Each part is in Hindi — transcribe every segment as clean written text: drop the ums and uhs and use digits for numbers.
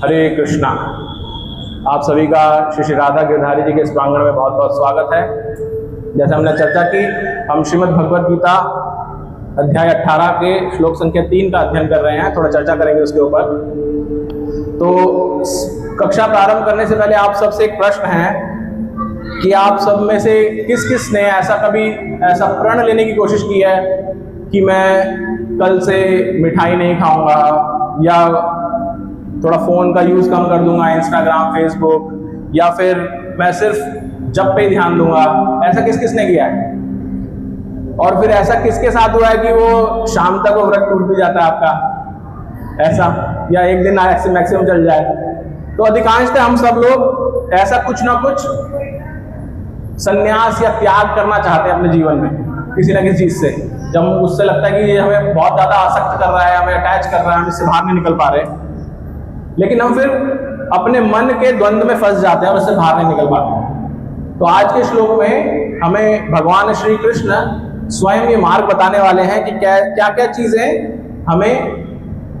हरे कृष्णा। आप सभी का श्री श्री राधा गिरधारी जी के इस प्रांगण में बहुत बहुत स्वागत है। जैसे हमने चर्चा की, हम श्रीमद् भगवद गीता अध्याय 18 के श्लोक संख्या 3 का अध्ययन कर रहे हैं। थोड़ा चर्चा करेंगे उसके ऊपर। तो कक्षा प्रारंभ करने से पहले आप सबसे एक प्रश्न है कि आप सब में से किस किस ने ऐसा प्रण लेने की कोशिश की है कि मैं कल से मिठाई नहीं खाऊंगा या थोड़ा फ़ोन का यूज़ कम कर दूंगा, इंस्टाग्राम, फेसबुक, या फिर मैं सिर्फ जप पे ध्यान दूंगा। ऐसा किस किस ने किया है? और फिर ऐसा किसके साथ हुआ है कि वो शाम तक वो व्रत टूट भी जाता है आपका, ऐसा, या एक दिन ऐसे मैक्सिमम चल जाए? तो अधिकांशतः हम सब लोग ऐसा कुछ ना कुछ संन्यास या त्याग करना चाहते हैं अपने जीवन में, किसी ना किसी चीज़ से। जब उससे लगता है कि ये हमें बहुत ज़्यादा आसक्त कर रहा है, हमें अटैच कर रहा है, हम इससे बाहर नहीं निकल पा रहे, लेकिन हम फिर अपने मन के द्वंद्व में फंस जाते हैं और उससे बाहर नहीं निकल पाते। तो आज के श्लोक में हमें भगवान श्री कृष्ण स्वयं ये मार्ग बताने वाले हैं कि क्या क्या चीजें हमें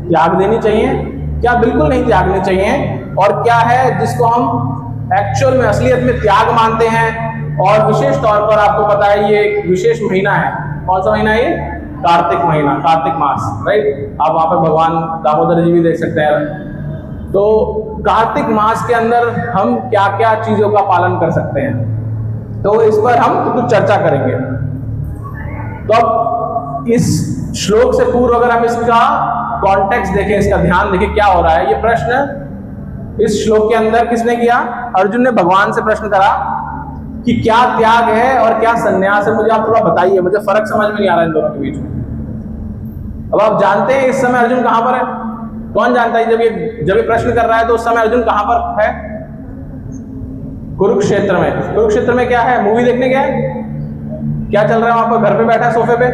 त्याग देनी चाहिए, क्या बिल्कुल नहीं त्यागनी चाहिए, और क्या है जिसको हम एक्चुअल में असलियत में त्याग मानते हैं। और विशेष तौर पर आपको पता है ये एक विशेष महीना है। कौन सा महीना है ये? कार्तिक महीना, कार्तिक मास, राइट। आप वहां पर भगवान दामोदर जी भी देख सकते हैं। तो कार्तिक मास के अंदर हम क्या क्या चीजों का पालन कर सकते हैं, तो इस पर हम कुछ चर्चा करेंगे। तो अब इस श्लोक से पूर्व अगर हम इसका कॉन्टेक्स्ट देखें, इसका ध्यान देखें क्या हो रहा है। ये प्रश्न इस श्लोक के अंदर किसने किया? अर्जुन ने भगवान से प्रश्न करा कि क्या त्याग है और क्या संन्यास है, मुझे आप थोड़ा बताइए, मुझे फर्क समझ में नहीं आ रहा इन दोनों के बीच में। अब आप जानते हैं इस समय अर्जुन कहां पर है? कौन जानता है? जब ये प्रश्न कर रहा है तो उस समय अर्जुन कहां पर है? कुरुक्षेत्र में। कुरुक्षेत्र में क्या है? मूवी देखने गया है? क्या चल रहा है वहां पर? घर पे बैठा है सोफे पे,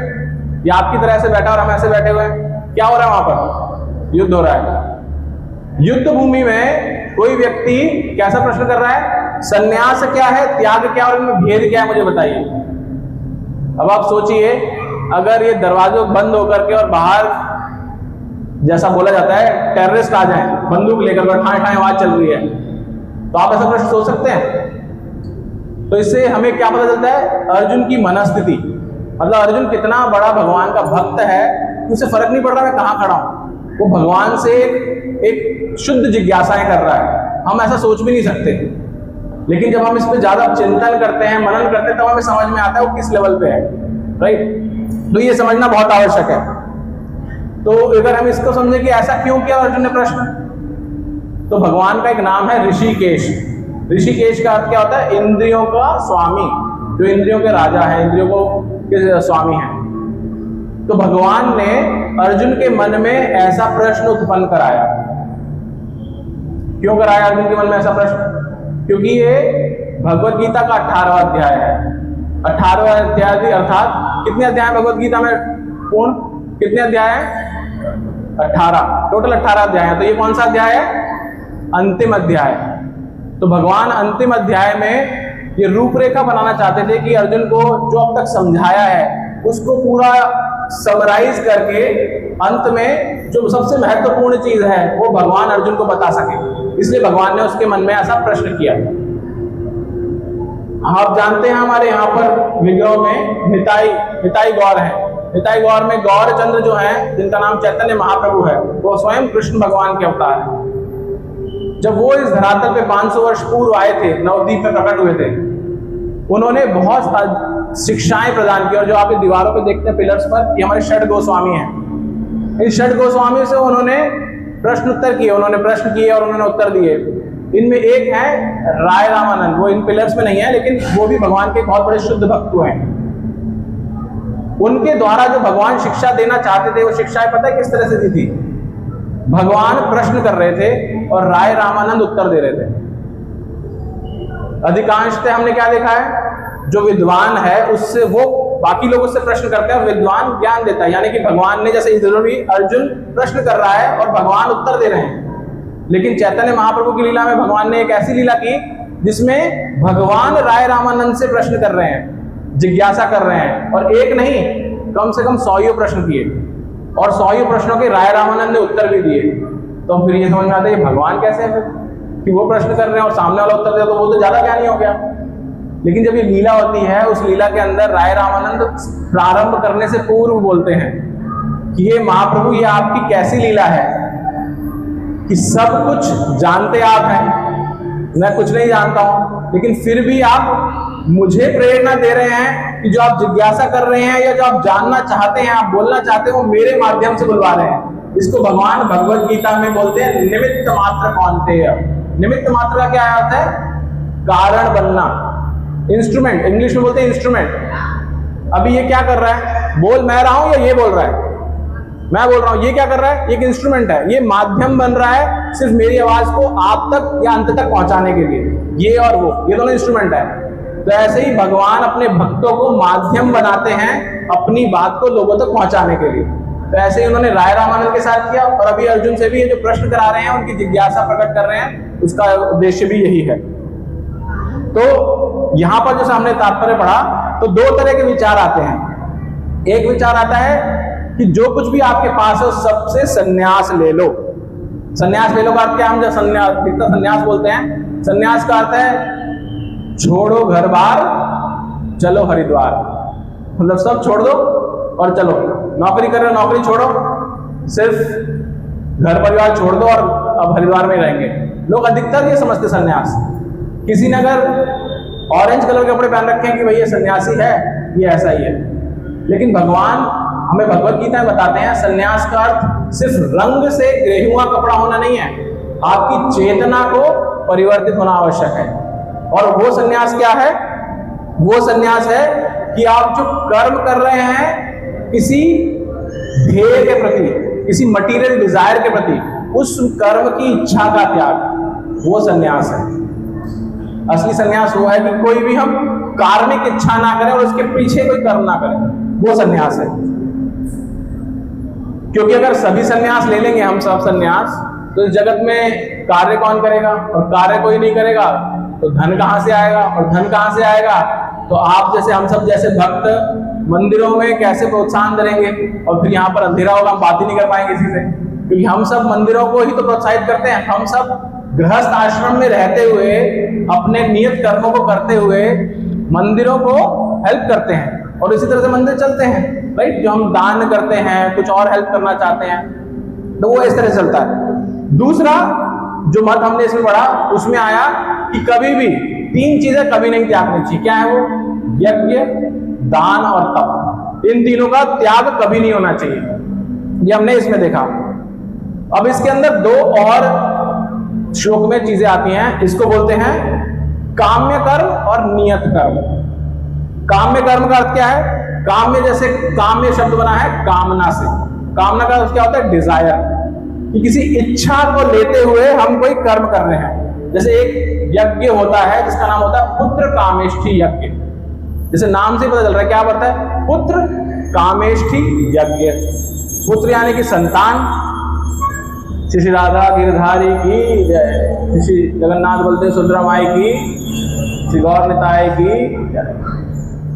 या आपकी तरह से बैठा और हम ऐसे बैठे हुए हैं? क्या हो रहा है वहां पर? युद्ध हो रहा है। युद्ध भूमि में कोई व्यक्ति कैसा प्रश्न कर रहा है? संन्यास क्या है, त्याग क्या, और इनमें भेद क्या है, मुझे बताइए। अब आप सोचिए, अगर ये दरवाजे बंद होकर के और बाहर, जैसा बोला जाता है, टेररिस्ट आ जाए बंदूक लेकर, ठाए ठाए आवाज चल रही है, तो आप ऐसा प्रश्न सोच सकते हैं? तो इससे हमें क्या पता चलता है? अर्जुन की मनस्थिति, मतलब अर्जुन कितना बड़ा भगवान का भक्त है, उसे फर्क नहीं पड़ रहा मैं कहां खड़ा हूं। वो भगवान से एक शुद्ध जिज्ञासाएं कर रहा है। हम ऐसा सोच भी नहीं सकते, लेकिन जब हम इस पर ज्यादा चिंतन करते हैं, मनन करते हैं, तब हमें समझ में आता है वो किस लेवल पे है, राइट। तो ये समझना बहुत आवश्यक है। तो अगर हम इसको समझें कि ऐसा क्यों किया अर्जुन ने प्रश्न, तो भगवान का एक नाम है ऋषिकेश। ऋषिकेश का अर्थ क्या होता है? इंद्रियों का स्वामी, जो इंद्रियों के राजा है, इंद्रियों के स्वामी है। तो भगवान ने अर्जुन के मन में ऐसा प्रश्न उत्पन्न कराया। क्यों कराया अर्जुन के मन में ऐसा प्रश्न? क्योंकि ये भगवद गीता का 18वां अध्याय है। 18वां अध्याय अर्थात कितने अध्याय भगवद गीता में? पूर्ण कितने अध्याय है? 18, टोटल 18 अध्याय है। तो ये कौन सा अध्याय है? अंतिम अध्याय। तो भगवान अंतिम अध्याय में ये रूपरेखा बनाना चाहते थे कि अर्जुन को जो अब तक समझाया है उसको पूरा समराइज करके अंत में जो सबसे महत्वपूर्ण चीज है वो भगवान अर्जुन को बता सके। इसलिए भगवान ने उसके मन में ऐसा प्रश्न किया। आप जानते हैं हमारे यहाँ पर विग्रह में निताई गौर है। निताई गौर में गौर चंद्र जो है, जिनका नाम चैतन्य महाप्रभु है, वो स्वयं कृष्ण भगवान के अवतार है। जब वो इस धरातल पे 500 वर्ष पूर्व आए थे, नवद्वीप में प्रकट हुए थे, उन्होंने बहुत शिक्षाएं प्रदान की। और जो आप दीवारों पे देखते हैं पिलर्स पर, ये हमारे षड गोस्वामी हैं। इन षड गोस्वामी से उन्होंने प्रश्न उत्तर किए, उन्होंने प्रश्न किए और उन्होंने उत्तर दिए। इनमें एक है राय रामानंद, वो इन पिलर्स में नहीं है, लेकिन वो भी भगवान के बहुत बड़े शुद्ध भक्त हुए हैं। उनके द्वारा जो भगवान शिक्षा देना चाहते थे, वो शिक्षाएं पता है किस तरह से दी थी? भगवान प्रश्न कर रहे थे और राय रामानंद उत्तर दे रहे थे। अधिकांशतः हमने क्या देखा है? जो विद्वान है उससे वो बाकी लोग उससे प्रश्न करते हैं, विद्वान ज्ञान देता है। यानी कि भगवान ने, जैसे अर्जुन प्रश्न कर रहा है और भगवान उत्तर दे रहे हैं। लेकिन चैतन्य महाप्रभु की लीला में भगवान ने एक ऐसी लीला की जिसमें भगवान राय रामानंद से प्रश्न कर रहे हैं, जिज्ञासा कर रहे हैं, और एक नहीं कम से कम 100 प्रश्न किए, और 100 प्रश्नों के राय रामानंद ने उत्तर भी दिए। तो फिर ये समझ में आता है ये भगवान कैसे है फिर, कि वो प्रश्न कर रहे हैं और सामने वाला उत्तर दे तो वो तो ज्यादा ज्ञानी हो गया। लेकिन जब ये लीला होती है, उस लीला के अंदर राय रामानंद प्रारंभ करने से पूर्व बोलते हैं कि ये महाप्रभु, ये आपकी कैसी लीला है कि सब कुछ जानते आप हैं, मैं कुछ नहीं जानता हूं, लेकिन फिर भी आप मुझे प्रेरणा दे रहे हैं कि जो आप जिज्ञासा कर रहे हैं या जो आप जानना चाहते हैं, आप बोलना चाहते हैं, वो मेरे माध्यम से बुलवा रहे हैं। इसको भगवान भगवत गीता में बोलते हैं निमित्त मात्र कौन्तेय। निमित्त मात्र का क्या अर्थ है? कारण बनना, इंस्ट्रूमेंट, इंग्लिश में बोलते हैं इंस्ट्रूमेंट। अभी ये क्या कर रहा है? बोल मैं रहा हूं या ये बोल रहा है? मैं बोल रहा हूं, ये क्या कर रहा है? एक इंस्ट्रूमेंट है, ये माध्यम बन रहा है सिर्फ मेरी आवाज को आप तक या अंत तक पहुंचाने के लिए। ये और वो, ये दोनों इंस्ट्रूमेंट है। तो ऐसे ही भगवान अपने भक्तों को माध्यम बनाते हैं अपनी बात को लोगों तक पहुंचाने के लिए। तो ऐसे ही उन्होंने राय रामानंद के साथ किया, और अभी अर्जुन से भी ये जो प्रश्न करा रहे हैं, उनकी जिज्ञासा प्रकट कर रहे हैं, उसका उद्देश्य भी यही है। तो यहां पर जो सामने तात्पर्य पढ़ा, तो दो तरह के विचार आते हैं। एक विचार आता है कि जो कुछ भी आपके पास है सबसे संन्यास ले लो। संन्यास ले लो का अर्थ क्या? हम जब संन्यास बोलते हैं, संन्यास का अर्थ है छोड़ो घर बार चलो हरिद्वार। मतलब सब छोड़ दो और चलो। नौकरी कर रहे हो, नौकरी छोड़ो, सिर्फ घर परिवार छोड़ दो और अब हरिद्वार में रहेंगे। लोग अधिकतर ये समझते संन्यास। किसी ने अगर ऑरेंज कलर के कपड़े पहन रखे हैं कि भाई ये सन्यासी है, ये ऐसा ही है। लेकिन भगवान हमें भगवत गीता में बताते हैं संन्यास का अर्थ सिर्फ रंग से ग्रे हुआ कपड़ा होना नहीं है, आपकी चेतना को परिवर्तित होना आवश्यक है। और वो संन्यास क्या है? वो संन्यास है कि आप जो कर्म कर रहे हैं किसी ध्येय के प्रति, किसी मटीरियल डिजायर के प्रति, उस कर्म की इच्छा का त्याग, वो संन्यास है। असली संन्यास वो है कि कोई भी हम कार्मिक इच्छा ना करें और उसके पीछे कोई कर्म ना करें, वो संन्यास है। क्योंकि अगर सभी संन्यास ले लेंगे हम सब संन्यास, तो इस जगत में कार्य कौन करेगा? और कार्य कोई नहीं करेगा तो धन कहां से आएगा? और धन कहां से आएगा? तो आप जैसे, हम सब जैसे भक्त मंदिरों में कैसे प्रोत्साहन करेंगे? और फिर यहाँ पर अंधेरा होगा, हम बात ही नहीं कर पाएंगे किसी से, क्योंकि हम सब मंदिरों को ही तो प्रोत्साहित करते हैं। हम सब गृहस्थ आश्रम में रहते हुए, अपने नियत कर्मों को करते हुए मंदिरों को हेल्प करते हैं, और इसी तरह से मंदिर चलते हैं, राइट? जो हम दान करते हैं, कुछ और हेल्प करना चाहते हैं, तो वो इस तरह से चलता है। दूसरा जो मत हमने इसमें पढ़ा, उसमें आया कि कभी भी तीन चीजें कभी नहीं त्यागनी चाहिए। क्या है वो? यज्ञ, दान और तप। इन तीनों का त्याग कभी नहीं होना चाहिए, ये हमने इसमें देखा। अब इसके अंदर दो और श्लोक में चीजें आती हैं, इसको बोलते हैं काम्य कर्म और नियत कर्म। काम्य कर्म का अर्थ क्या है? काम्य, जैसे काम्य शब्द बना है कामना से। कामना का अर्थ क्या होता है? डिजायर, कि किसी इच्छा को लेते हुए हम कोई कर्म कर रहे हैं। जैसे एक यज्ञ होता है जिसका नाम होता है पुत्र कामेष्ठी यज्ञ। जैसे नाम से पता चल रहा है, क्या पता है? पुत्र कामेष्ठी यज्ञ। पुत्र यानी कि संतान। श्री राधा गिरधारी की जय, श्री जगन्नाथ बलदेव सुंदरा माई की, श्री गौर निताय की जय।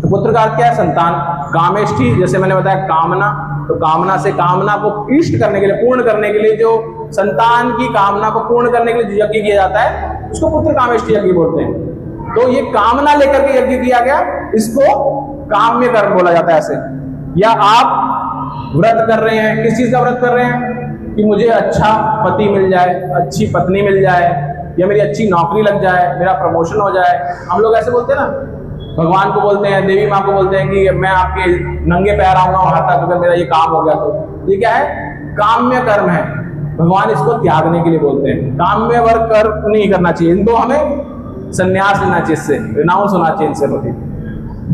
तो पुत्र का अर्थ क्या है? संतान। कामेष्ठी, जैसे मैंने बताया कामना, तो कामना से, कामना को इष्ट करने के लिए, पूर्ण करने के लिए, जो संतान की कामना को पूर्ण करने के लिए जो यज्ञ किया जाता है, उसको पुत्र कामेष्ठी यज्ञ बोलते हैं। तो ये कामना लेकर के यज्ञ किया गया, इसको काम्य कर्म बोला जाता है ऐसे। या आप व्रत कर रहे हैं, किस चीज का व्रत कर रहे हैं? कि मुझे अच्छा पति मिल जाए, अच्छी पत्नी मिल जाए, या मेरी अच्छी नौकरी लग जाए, मेरा प्रमोशन हो जाए। हम लोग ऐसे बोलते हैं ना, भगवान को बोलते हैं, देवी माँ को बोलते हैं कि मैं आपके नंगे पैर आऊंगा वहां तक अगर मेरा ये काम हो गया तो। ये क्या है? काम्य कर्म है। भगवान इसको त्यागने के लिए बोलते हैं। काम्य वर्ग कर्म नहीं करना चाहिए, इनको हमें संन्यास लेना चाहिए, इससे रिनाउंस होना चाहिए इनसे होती।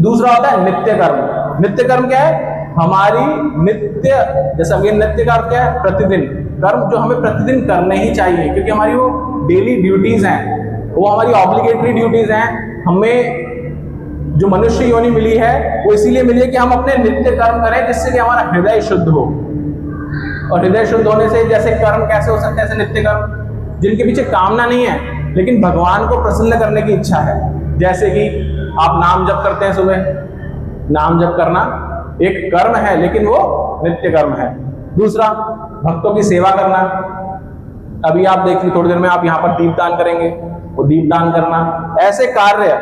दूसरा होता है नित्य कर्म। नित्य कर्म क्या है? हमारी नित्य, जैसा कि नित्य का अर्थ क्या है? प्रतिदिन कर्म, जो हमें प्रतिदिन करने ही चाहिए, क्योंकि हमारी वो डेली ड्यूटीज हैं, वो हमारी ऑब्लिगेटरी ड्यूटीज हैं। हमें जो मनुष्य योनि मिली है वो इसीलिए मिली है कि हम अपने नित्य कर्म करें, जिससे कि हमारा हृदय शुद्ध हो। और हृदय शुद्ध होने से जैसे कर्म कैसे हो सकते हैं? ऐसे नित्य कर्म जिनके पीछे कामना नहीं है, लेकिन भगवान को प्रसन्न करने की इच्छा है। जैसे कि आप नाम जप करते हैं, सुबह नाम जप करना एक कर्म है, लेकिन वो नित्य कर्म है। दूसरा, भक्तों की सेवा करना, अभी आप देखिए थोड़ी देर में आप यहाँ पर दीपदान करेंगे, वो दीपदान करना, ऐसे कार्य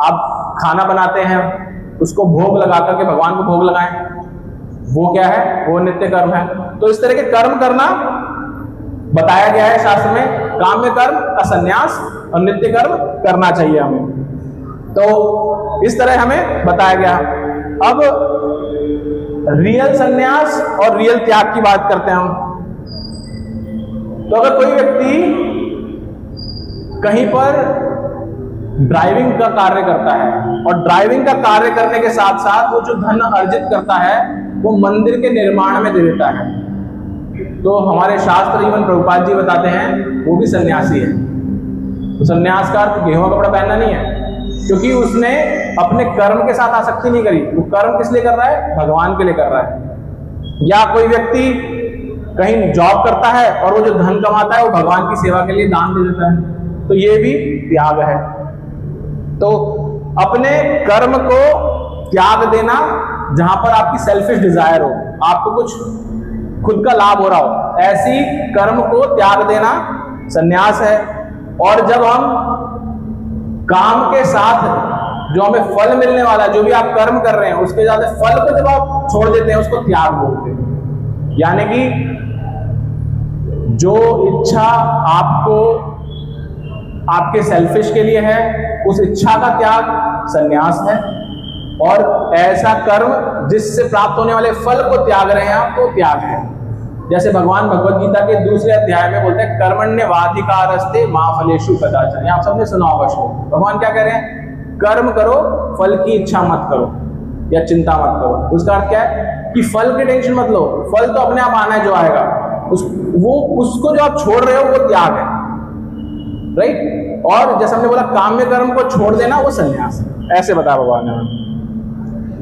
आप खाना बनाते हैं उसको भोग लगा करके भगवान को भोग लगाएं, वो क्या है, वो नित्य कर्म है। तो इस तरह के कर्म करना बताया गया है शास्त्र में, काम्य कर्म का संन्यास और नित्य कर्म करना चाहिए हमें, तो इस तरह हमें बताया गया। अब रियल संन्यास और रियल त्याग की बात करते हैं हम। तो अगर कोई व्यक्ति कहीं पर ड्राइविंग का कार्य करता है और ड्राइविंग का कार्य करने के साथ साथ वो जो धन अर्जित करता है वो मंदिर के निर्माण में दे देता है, तो हमारे शास्त्र इवन प्रभुपाद जी बताते हैं वो भी सन्यासी है। तो सन्यास का अर्थ गेहूं कपड़ा पहनना नहीं है, क्योंकि उसने अपने कर्म के साथ आसक्ति नहीं करी, वो कर्म किस लिए कर रहा है, भगवान के लिए कर रहा है। या कोई व्यक्ति कहीं जॉब करता है और वो जो धन कमाता है वो भगवान की सेवा के लिए दान दे देता है, तो ये भी त्याग है। तो अपने कर्म को त्याग देना, जहां पर आपकी सेल्फिश डिजायर हो, आपको कुछ खुद का लाभ हो रहा हो, ऐसी कर्म को त्याग देना संन्यास है। और जब हम काम के साथ जो हमें फल मिलने वाला, जो भी आप कर्म कर रहे हैं उसके ज्यादा फल को जब आप छोड़ देते हैं उसको त्याग बोलते हैं। यानी कि जो इच्छा आपको आपके सेल्फिश के लिए है उस इच्छा का त्याग संन्यास है, और ऐसा कर्म जिससे प्राप्त होने वाले फल को त्याग रहे हैं आप, तो त्याग है। जैसे भगवान भगवद गीता के दूसरे अध्याय में बोलते हैं कर्मण्यवाधिकारस्ते मा फलेषु कदाचन। आप सबने सुना होगा श्लोक। भगवान क्या कह रहे हैं, कर्म करो, फल की इच्छा मत करो या चिंता मत करो। उसका अर्थ क्या है कि फल की टेंशन मत लो, फल तो अपने आप आना है जो आएगा, उसको जो आप छोड़ रहे हो वो त्याग है, राइट। और जैसे हमने बोला काम्य कर्म को छोड़ देना वो संन्यास है, ऐसे बताया भगवान ने।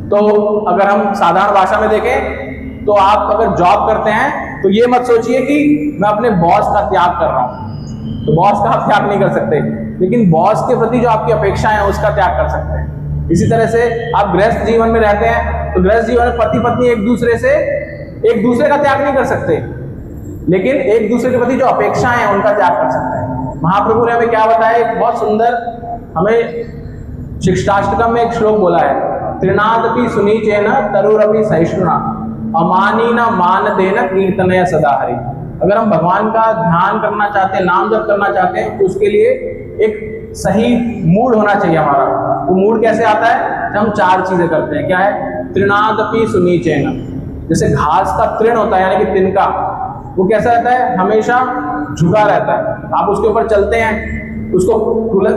तो अगर हम साधारण भाषा में देखें तो आप अगर जॉब करते हैं तो ये मत सोचिए कि मैं अपने बॉस का त्याग कर रहा हूं, तो बॉस का आप त्याग नहीं कर सकते, लेकिन बॉस के प्रति जो आपकी अपेक्षाएं हैं उसका त्याग कर सकते हैं। इसी तरह से आप गृहस्थ जीवन में रहते हैं तो गृहस्थ जीवन में पति पत्नी एक दूसरे का त्याग नहीं कर सकते, लेकिन एक दूसरे के प्रति जो अपेक्षाएं हैं उनका त्याग कर सकते हैं। महाप्रभु ने हमें क्या बताया, एक बहुत सुंदर हमें शिक्षाष्टकम में एक श्लोक बोला है, त्रिनादपि सुनीचेन तरुरपि सहिष्णुना अमानीना मानदेन कीर्तनय सदा हरि। अगर हम भगवान का ध्यान करना चाहते हैं, नाम जप करना चाहते हैं, तो उसके लिए एक सही मूड होना चाहिए हमारा। वो मूड कैसे आता है, जब हम चार चीजें करते हैं। क्या है, त्रिनादपि सुनीचेन, जैसे घास का तृण होता है यानी कि तिनका, वो कैसा रहता है, हमेशा झुका रहता है। आप उसके ऊपर चलते हैं, उसको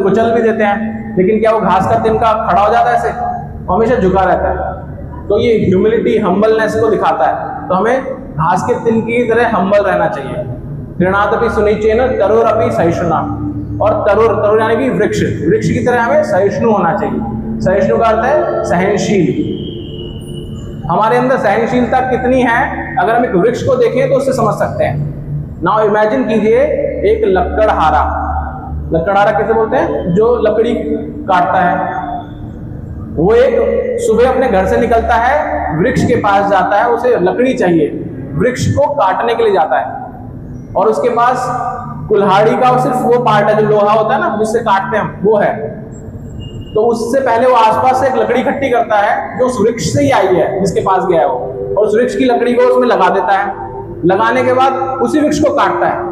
कुचल भी देते हैं, लेकिन क्या वो घास का तिनका खड़ा हो जाता है ऐसे, हमेशा झुका रहता है। तो ये ह्यूमिलिटी, हम्बलनेस को दिखाता है। तो हमें घास के तिनके की तरह हम्बल रहना चाहिए। त्रिनादपि सुनीचेन तरुरपि सहिष्णुना, और तरुर यानी कि वृक्ष की तरह हमें सहिष्णु होना चाहिए। सहिष्णु का अर्थ है सहनशील। हमारे अंदर सहनशीलता कितनी है अगर हम एक वृक्ष को देखें तो उससे समझ सकते हैं। नाउ इमेजिन कीजिए एक लकड़हारा कैसे बोलते हैं, जो लकड़ी काटता है, वो एक सुबह अपने घर से निकलता है, वृक्ष के पास जाता है, उसे लकड़ी चाहिए, वृक्ष को काटने के लिए जाता है, और उसके पास कुल्हाड़ी का सिर्फ वो पार्ट है जो लोहा होता है ना जिससे काटते हैं हम, वो है। तो उससे पहले वो आसपास से एक लकड़ी इकट्ठी करता है जो उस वृक्ष से ही आई है जिसके पास गया है वो, और उस वृक्ष की लकड़ी को उसमें लगा देता है। लगाने के बाद उसी वृक्ष को काटता है।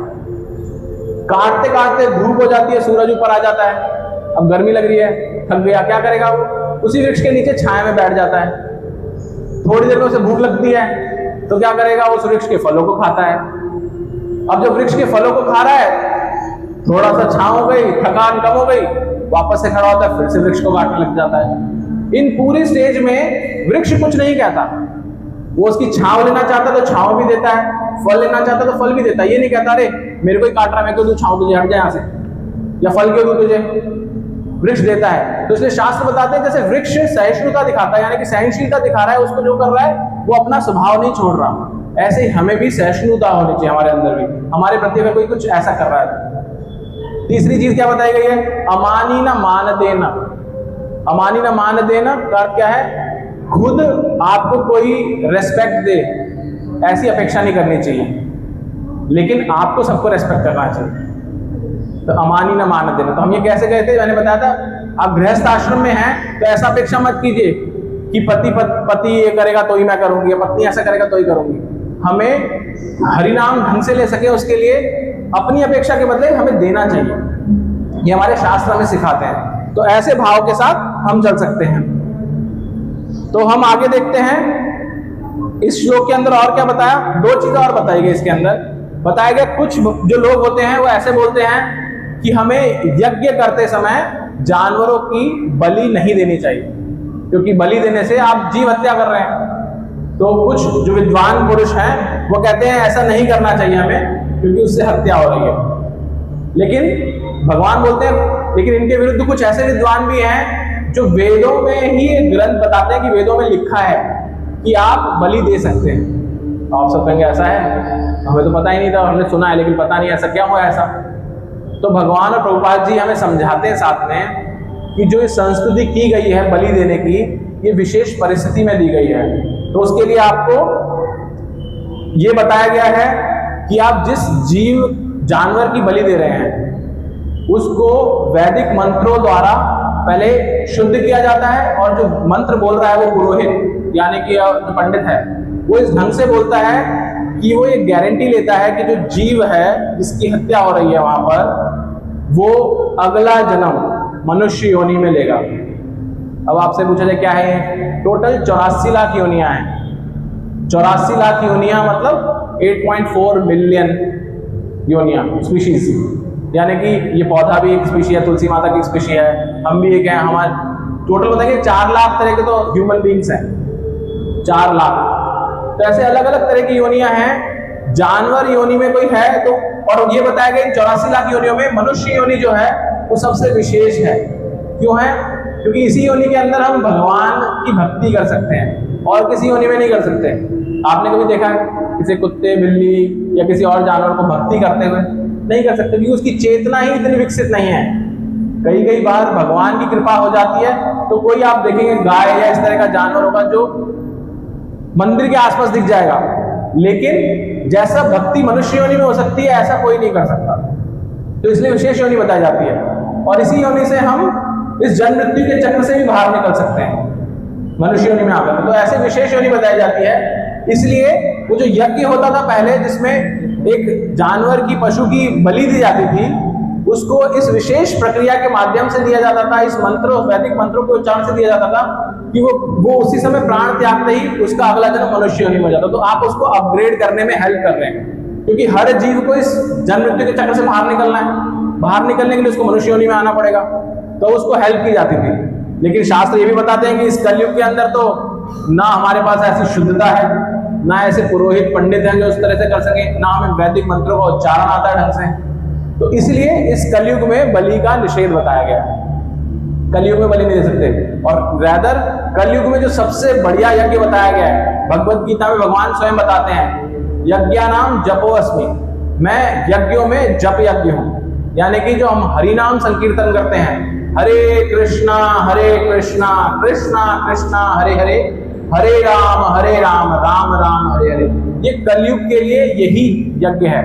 काटते काटते धूप हो जाती है, सूरज ऊपर आ जाता है, अब गर्मी लग रही है, थक गया, क्या करेगा वो, उसी वृक्ष के नीचे छाया में बैठ जाता है। थोड़ी देर में उसे भूख लगती है तो क्या करेगा, उस वृक्ष के फलों को खाता है। अब जब वृक्ष के फलों को खा रहा है, थोड़ा सा छांव हो गई, थकान कम हो गई, वापस से खड़ा होता है, फिर से वृक्ष को काटने लग जाता है। इन पूरी स्टेज में वृक्ष कुछ नहीं कहता, वो उसकी छांव लेना चाहता तो छांव भी देता है, फल लेना चाहता तो फल भी देता है। ये नहीं कहता अरे मेरे को ही काट रहा, मैं क्यों दूं छांव, तुझे हट जाए यहाँ से, या फल क्यों दूं तुझे, वृक्ष देता है। तो इसलिए शास्त्र बताते हैं जैसे वृक्ष सहिष्णुता दिखाता है, यानी कि सहनशीलता दिखा रहा है, उसको जो कर रहा है वो अपना स्वभाव नहीं छोड़ रहा, ऐसे ही हमें भी सहिष्णुता होनी चाहिए हमारे अंदर भी, हमारे प्रति अगर कोई कुछ ऐसा कर रहा है। तीसरी चीज क्या बताई गई है, अमानी ना मान देना। अमानी ना मान देना का अर्थ क्या है, खुद आपको कोई रेस्पेक्ट दे ऐसी अपेक्षा नहीं करनी चाहिए। लेकिन आपको सबको रेस्पेक्ट करना चाहिए। तो अमानी न मान देना। तो हम ये कैसे गए थे, मैंने बताया था, आप गृहस्थ आश्रम में हैं तो ऐसा अपेक्षा मत कीजिए कि पति ये करेगा तो ही मैं करूंगी, या पत्नी ऐसा करेगा तो ही करूंगी। हमें हरिनाम ढंग से ले सके उसके लिए अपनी अपेक्षा के बदले हमें देना चाहिए, ये हमारे शास्त्र हमें सिखाते हैं। तो ऐसे भाव के साथ हम चल सकते हैं। तो हम आगे देखते हैं इस श्लोक के अंदर और क्या बताया, दो चीजें और बताई गई इसके अंदर। बताया गया कुछ जो लोग होते हैं वो ऐसे बोलते हैं कि हमें यज्ञ करते समय जानवरों की बलि नहीं देनी चाहिए, क्योंकि बलि देने से आप जीव हत्या कर रहे हैं। तो कुछ जो विद्वान पुरुष हैं वो कहते हैं ऐसा नहीं करना चाहिए हमें, क्योंकि उससे हत्या हो रही है। लेकिन भगवान बोलते हैं, लेकिन इनके विरुद्ध कुछ ऐसे विद्वान भी हैं जो वेदों में ही एक ग्रंथ बताते हैं कि वेदों में लिखा है कि आप बलि दे सकते हैं। तो आप सब कहेंगे ऐसा है, हमें तो पता ही नहीं था, हमने सुना है लेकिन पता नहीं ऐसा क्या हुआ ऐसा। तो भगवान और प्रभुपाद जी हमें समझाते हैं साथ में कि जो ये संस्कृति की गई है बलि देने की, ये विशेष परिस्थिति में दी गई है। तो उसके लिए आपको ये बताया गया है कि आप जिस जीव जानवर की बलि दे रहे हैं उसको वैदिक मंत्रों द्वारा पहले शुद्ध किया जाता है, और जो मंत्र बोल रहा है वो पुरोहित यानी कि जो पंडित है वो इस ढंग से बोलता है कि वो ये गारंटी लेता है कि जो जीव है जिसकी हत्या हो रही है वहां पर, वो अगला जन्म मनुष्य योनि में लेगा। अब आपसे पूछा जाए क्या है, टोटल 84 लाख योनियां हैं। 84 लाख योनियां मतलब 8.4 मिलियन योनियां, स्पीशीज। यानी कि ये पौधा भी एक स्पीशी है, तुलसी माता की स्पीशी है, हम भी एक हैं। हमारे टोटल बताएंगे 4 लाख तरह के तो ह्यूमन बींग्स हैं, 4 लाख। तो ऐसे अलग अलग तरह की योनियां हैं। जानवर योनि में कोई है तो, और ये बताया गया 84 लाख योनियों में मनुष्य योनि जो है वो सबसे विशेष है। क्यों है? क्योंकि इसी योनि के अंदर हम भगवान की भक्ति कर सकते हैं और किसी योनि में नहीं कर सकते। आपने कभी देखा है किसी कुत्ते, बिल्ली या किसी और जानवर को भक्ति करते हुए? नहीं कर सकते, क्योंकि उसकी चेतना ही इतनी विकसित नहीं है। कई बार भगवान की कृपा हो जाती है तो कोई आप देखेंगे गाय या इस तरह का जानवर होगा जो मंदिर के आसपास दिख जाएगा, लेकिन जैसा भक्ति मनुष्य योनि में हो सकती है ऐसा कोई नहीं कर सकता। तो इसलिए विशेष योनि बताई जाती है, और इसी योनि से हम इस जन्म मृत्यु के चक्र से भी बाहर निकल सकते हैं मनुष्य योनि में आकर। तो ऐसे विशेष योनि बताई जाती है। इसलिए वो जो यज्ञ होता था पहले, जिसमें एक जानवर की, पशु की बलि दी जाती थी, उसको इस विशेष प्रक्रिया के माध्यम से दिया जाता था, इस मंत्रों, वैदिक मंत्रों के उच्चारण से दिया जाता था कि वो उसी समय प्राण त्यागते ही उसका अगला जन्म मनुष्य योनि में हो जाता। तो आप उसको अपग्रेड करने में हेल्प कर रहे हैं, क्योंकि हर जीव को इस जन्म मृत्यु के चक्र से बाहर निकलना है। बाहर निकलने के लिए उसको मनुष्य योनि में आना पड़ेगा, तो उसको हेल्प की जाती थी। लेकिन शास्त्र ये भी बताते हैं कि इस कलयुग के अंदर तो ना हमारे पास ऐसी शुद्धता है, ना ऐसे पुरोहित पंडित हैं जो उस तरह से कर सके, ना हमें वैदिक मंत्रों का उच्चारण आता है ढंग से। तो इसलिए इस कलयुग में बलि का निषेध बताया गया है। कलयुग में बलि नहीं दे सकते। और रैदर कलयुग में जो सबसे बढ़िया यज्ञ बताया गया है, भगवत गीता में भगवान स्वयं बताते हैं, यज्ञानाम जपोऽस्मि, मैं यज्ञों में जप यज्ञ हूं। यानी कि जो हम हरि नाम संकीर्तन करते हैं, हरे कृष्णा कृष्णा कृष्णा हरे हरे, हरे राम राम राम हरे हरे, ये कलयुग के लिए यही यज्ञ है।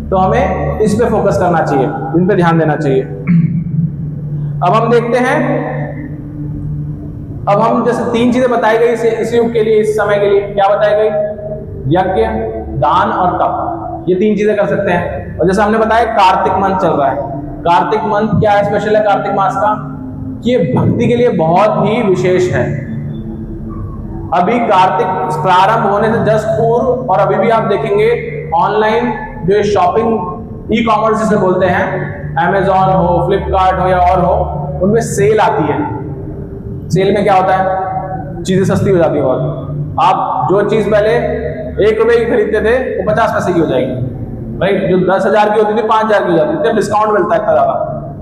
तो हमें इस पे फोकस करना चाहिए, इन पे ध्यान देना चाहिए। अब हम देखते हैं, अब हम जैसे 3 चीजें बताई गई इस युग के लिए, इस समय के लिए क्या बताई गई? यज्ञ, दान और तप, ये 3 चीजें कर सकते हैं। और जैसे हमने बताया कार्तिक मंथ चल रहा है। कार्तिक मंथ क्या है स्पेशल है कार्तिक मास का, कि ये भक्ति के लिए बहुत ही विशेष है। अभी कार्तिक प्रारंभ होने से जस्ट पूर्व, और अभी भी आप देखेंगे ऑनलाइन जो शॉपिंग ई कॉमर्स जिसे बोलते हैं, अमेजॉन हो, फ्लिपकार्ट हो या और हो, उनमें सेल आती है। सेल में क्या होता है, चीजें सस्ती हो जाती है बहुत। आप जो चीज पहले 1 रुपए की खरीदते थे वो 50 पैसे की हो जाएगी, राइट। जो 10,000 की होती थी 5,000 की हो जाती थी। डिस्काउंट मिलता है इतना ज्यादा,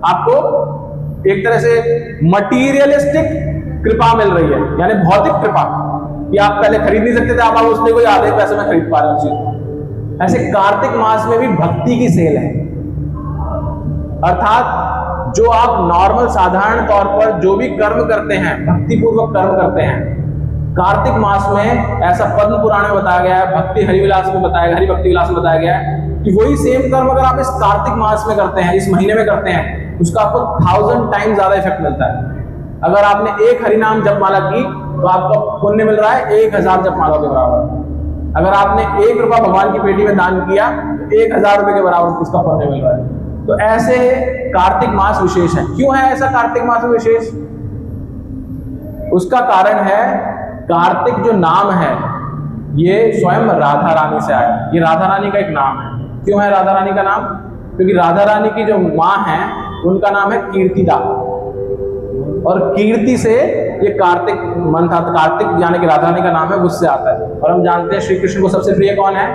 आपको एक तरह से मटीरियलिस्टिक कृपा मिल रही है, यानी भौतिक कृपा, कि आप पहले खरीद नहीं सकते थे, आप उसने कोई आधे पैसे में खरीद पा रहे हो चीज। ऐसे कार्तिक मास में भी भक्ति की सेल है, अर्थात जो आप नॉर्मल साधारण तौर पर जो भी कर्म करते हैं, भक्ति पूर्वक कर्म करते हैं, कार्तिक मास में ऐसा पद्म पुराण में बताया गया है, भक्ति हरिविलास में बताया गया, हरि भक्ति विलास में बताया गया है कि वही सेम कर्म अगर आप इस कार्तिक मास में करते हैं, इस महीने में करते हैं, उसका आपको 1000 टाइम्स ज्यादा इफेक्ट मिलता है। अगर आपने एक हरिनाम जपमाला की तो आपको पुण्य मिल रहा है 1000 जपमाला के बराबर। अगर आपने 1 रुपया भगवान की पेटी में दान किया तो 1000 रुपए के बराबर उसका पुण्य मिल रहा है। तो ऐसे कार्तिक मास विशेष है। क्यों है ऐसा कार्तिक मास विशेष? उसका कारण है कार्तिक जो नाम है ये स्वयं राधा रानी से आया। ये राधा रानी का एक नाम है। क्यों है राधा रानी का नाम? क्योंकि राधा रानी की जो माँ है उनका नाम है कीर्तिदा, और कीर्ति से ये कार्तिक मंथ आता। कार्तिक यानी कि राधा रानी का नाम है, उससे आता है। और हम जानते हैं श्री कृष्ण को सबसे प्रिय कौन है?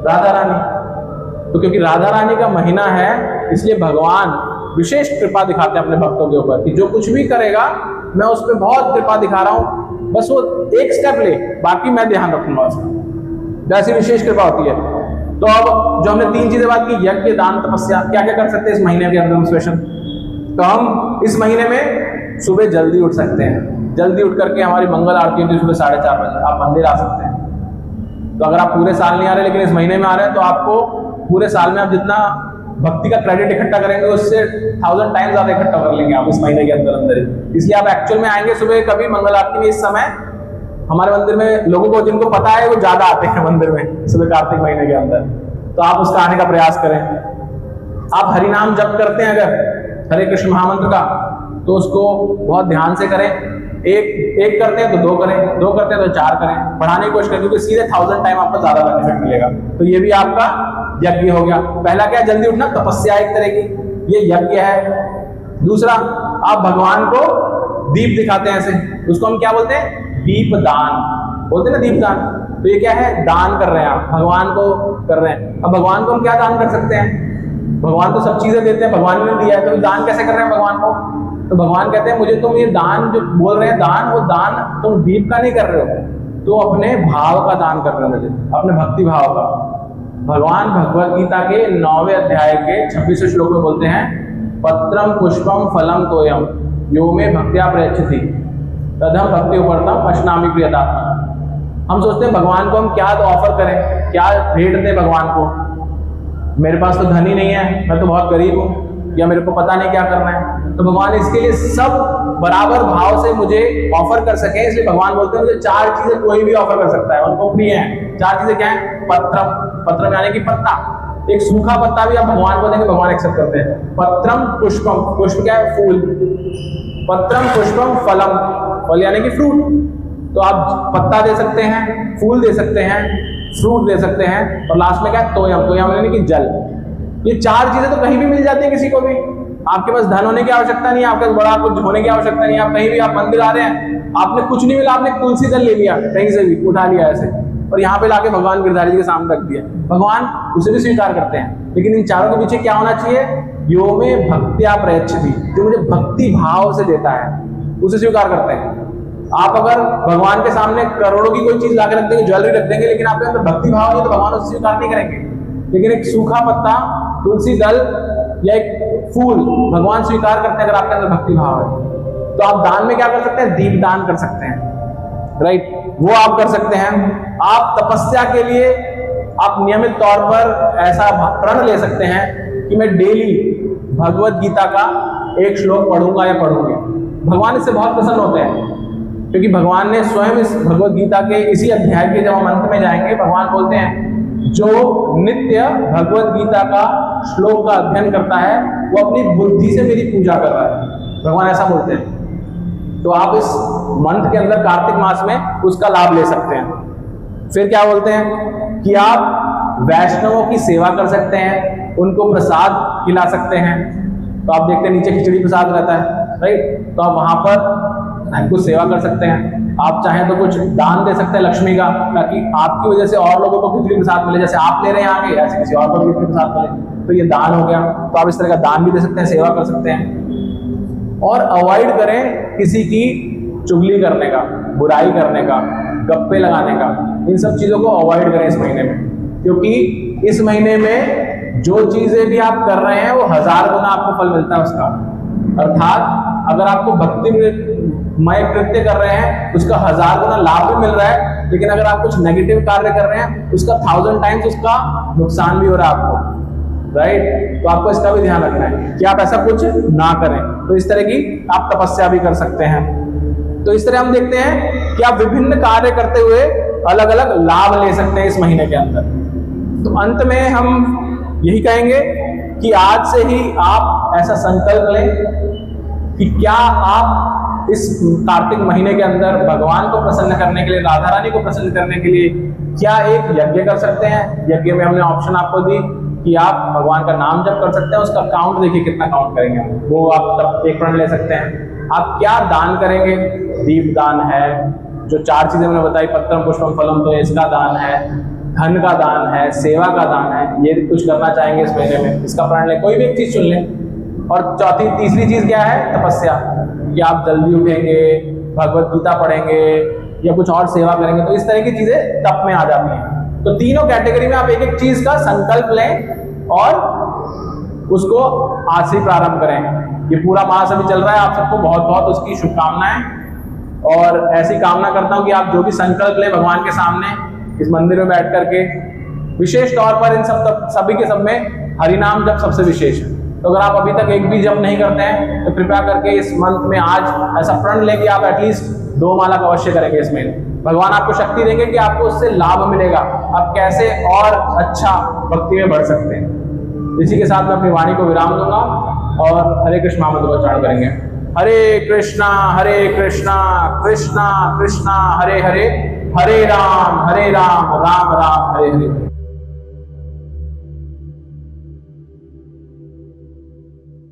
राधा रानी। तो क्योंकि राधा रानी का महीना है इसलिए भगवान विशेष कृपा दिखाते हैं अपने भक्तों के ऊपर कि जो कुछ भी करेगा मैं उस पर बहुत कृपा दिखा रहा हूं, बस वो एक स्टेप ले, बाकी मैं ध्यान रखूंगा उसका। ऐसी विशेष कृपा होती है। तो अब जो हमने 3 चीजें बात की, यज्ञ, दान, तपस्या, क्या क्या कर सकते हैं इस महीने के अंदर स्पेशल? तो हम इस महीने में सुबह जल्दी उठ सकते हैं। जल्दी उठ करके हमारी मंगल आरती होती है सुबह 4:30 बजे, आप मंदिर आ सकते हैं। तो अगर आप पूरे साल नहीं आ रहे लेकिन इस महीने में आ रहे हैं तो आपको पूरे साल में आप जितना भक्ति का क्रेडिट इकट्ठा करेंगे उससे 1000 टाइम्स ज्यादा इकट्ठा कर लेंगे आप इस महीने के अंदर अंदर ही। इसलिए आप एक्चुअल में आएंगे सुबह कभी मंगल आरती में। इस समय हमारे मंदिर में लोगों को जिनको पता है वो ज्यादा आते हैं मंदिर में सुबह कार्तिक महीने के अंदर, तो आप उसका आने का प्रयास करें। आप हरिनाम जप करते हैं अगर हरे कृष्ण महामंत्र का, तो उसको बहुत ध्यान से करें। एक करते हैं तो 2 करें, 2 करते हैं तो 4 करें, बढ़ाने की कोशिश करें, क्योंकि सीधे 1000 टाइम आपको ज्यादा बेनिफिट मिलेगा। तो ये भी आपका यज्ञ हो गया। पहला क्या है? जल्दी उठना, तपस्या एक तरह की, ये यज्ञ है। दूसरा, आप भगवान को दीप दिखाते हैं ऐसे, उसको हम क्या बोलते हैं? दीप दान बोलते हैं ना, दीप दान। तो ये क्या है? दान कर रहे हैं आप, भगवान को कर रहे हैं। अब भगवान को हम क्या दान कर सकते हैं? भगवान तो सब चीजें देते हैं, भगवान ने दिया है, तो दान कैसे कर रहे हैं भगवान को? तो भगवान कहते हैं मुझे तुम ये दान जो बोल रहे हैं दान, वो दान तुम दीप का नहीं कर रहे हो, तो अपने भाव का दान कर रहे हो, मुझे अपने भक्ति भाव का। भगवान भगवत गीता के 9वें अध्याय के 26वें श्लोक में बोलते हैं, पत्रम पुष्पम फलम तोयम यो में भक्त्या प्रयच्छति तदहम भक्ति उपरतम अश्नामि प्रियतात्मा। हम सोचते हैं भगवान को हम क्या तो ऑफर करें, क्या भेंट दें भगवान को। मेरे पास तो धन ही नहीं है, मैं तो बहुत गरीब हूँ, या मेरे को पता नहीं क्या करना है। तो भगवान इसके लिए सब बराबर भाव से मुझे ऑफर कर सके, इसलिए भगवान बोलते हैं मुझे 4 चीजें कोई भी ऑफर कर सकता है, उनको फ्री है। 4 चीजें क्या है? पत्रम, पत्रम यानी कि पत्ता, एक सूखा पत्ता भी आप भगवान को देंगे, भगवान एक्सेप्ट करते हैं। पत्रम पुष्पम, पुष्प क्या है? फूल। पत्रम पुष्पम फलम, फल यानी कि फ्रूट। तो आप पत्ता दे सकते हैं, फूल दे सकते हैं, फ्रूट दे सकते हैं, और लास्ट में क्या है? तोयम, तोयम यानी कि जल। ये 4 चीजें तो कहीं भी मिल जाती है किसी को भी। आपके पास धन होने की आवश्यकता नहीं है, आपके पास बड़ा कुछ होने की आवश्यकता नहीं है। आप कहीं भी, आप मंदिर आ रहे हैं, आपने कुछ नहीं मिला, आपने तुलसी दल ले लिया, कहीं से भी उठा लिया ऐसे, और यहाँ पे लाके भगवान गिरधारी जी के सामने रख दिया, भगवान उसे भी स्वीकार करते हैं। लेकिन इन चारों के पीछे क्या होना चाहिए? यो में भक्त्या प्रयच्छति, जो मुझे भक्ति भाव से देता है उसे स्वीकार करते हैं। आप अगर भगवान के सामने करोड़ों की कोई चीज लाके रख देंगे, ज्वेलरी रख देंगे, लेकिन आपके अंदर भक्ति भाव नहीं तो भगवान उसे स्वीकार नहीं करेंगे। लेकिन एक सूखा पत्ता, तुलसी दल या एक फूल भगवान स्वीकार करते हैं अगर आपके अंदर भक्ति भाव है। तो आप दान में क्या कर सकते हैं? दीप दान कर सकते हैं, राइट, वो आप कर सकते हैं। आप तपस्या के लिए आप नियमित तौर पर ऐसा प्रण ले सकते हैं कि मैं डेली भगवत गीता का एक श्लोक पढ़ूंगा या पढ़ूंगी। भगवान इससे बहुत प्रसन्न होते हैं, क्योंकि भगवान ने स्वयं इस भगवत गीता के इसी अध्याय के जब हम अंत में जाएंगे, भगवान बोलते हैं जो नित्य भगवत गीता का श्लोक का अध्ययन करता है वो अपनी बुद्धि से मेरी पूजा कर रहा है, भगवान ऐसा बोलते हैं। तो आप इस मंथ के अंदर कार्तिक मास में उसका लाभ ले सकते हैं। फिर क्या बोलते हैं कि आप वैष्णवों की सेवा कर सकते हैं, उनको प्रसाद खिला सकते हैं। तो आप देखते हैं नीचे खिचड़ी प्रसाद रहता है, राइट, तो आप वहां पर कुछ सेवा कर सकते हैं। आप चाहें तो कुछ दान दे सकते हैं लक्ष्मी का, ताकि आपकी वजह से और लोगों को खिचड़ी प्रसाद मिले, जैसे आप ले रहे हैं आगे, ऐसे किसी और को खिचड़ी प्रसाद मिले, तो ये दान हो गया। तो आप इस तरह का दान भी दे सकते हैं, सेवा कर सकते हैं। और अवॉइड करें किसी की चुगली करने का, बुराई करने का, गप्पे लगाने का, इन सब चीजों को अवॉइड करें इस महीने में, क्योंकि इस महीने में जो चीजें भी आप कर रहे हैं वो 1000 गुना आपको फल मिलता है उसका। अर्थात अगर आपको भक्ति मय कृत्य कर रहे हैं उसका 1000 गुना लाभ भी मिल रहा है, लेकिन अगर आप कुछ नेगेटिव कार्य कर रहे हैं उसका 1000 टाइम्स उसका नुकसान भी हो रहा है आपको, राइट। तो आपको इसका भी ध्यान रखना है कि आप ऐसा कुछ ना करें। तो इस तरह की आप तपस्या भी कर सकते हैं। तो इस तरह हम देखते हैं कि आप विभिन्न कार्य करते हुए अलग अलग लाभ ले सकते हैं इस महीने के अंदर। तो अंत में हम यही कहेंगे कि आज से ही आप ऐसा संकल्प लें कि क्या आप इस कार्तिक महीने के अंदर भगवान को प्रसन्न करने के लिए, राधा रानी को प्रसन्न करने के लिए क्या एक यज्ञ कर सकते हैं। यज्ञ में हमने ऑप्शन आपको दी कि आप भगवान का नाम जप कर सकते हैं, उसका काउंट देखिए कितना काउंट करेंगे, वो आप तब एक प्रण ले सकते हैं। आप क्या दान करेंगे, दीप दान है, जो 4 चीजें मैंने बताई, पत्रम पुष्पम फलम, तो इसका दान है, धन का दान है, सेवा का दान है, ये कुछ करना चाहेंगे इस महीने में, इसका प्रण लें, कोई भी एक चीज चुन लें। और तीसरी चीज क्या है, तपस्या, कि आप जल्दी उठेंगे, भगवत गीता पढ़ेंगे या कुछ और सेवा करेंगे। तो इस तरह की चीजें तप में आ जाती हैं। तो तीनों कैटेगरी में आप एक एक चीज का संकल्प लें और उसको आज से प्रारंभ करें। ये पूरा मास अभी चल रहा है, आप सबको बहुत बहुत उसकी शुभकामनाएं, और ऐसी कामना करता हूं कि आप जो भी संकल्प लें भगवान के सामने इस मंदिर में बैठ करके, विशेष तौर पर इन सभी के सब में हरिनाम जप सबसे विशेष है। तो अगर आप अभी तक एक भी जप नहीं करते हैं तो कृपया करके इस मंथ में आज ऐसा प्रण लें कि आप एटलीस्ट 2 माला का अवश्य करेंगे इसमें। भगवान आपको शक्ति देंगे कि आपको उससे लाभ मिलेगा, आप कैसे और अच्छा भक्ति में बढ़ सकते हैं। इसी के साथ मैं अपनी वाणी को विराम दूंगा और हरे कृष्ण महामंत्र को उच्चारण करेंगे। हरे कृष्णा कृष्णा कृष्णा हरे हरे, हरे राम राम राम हरे हरे।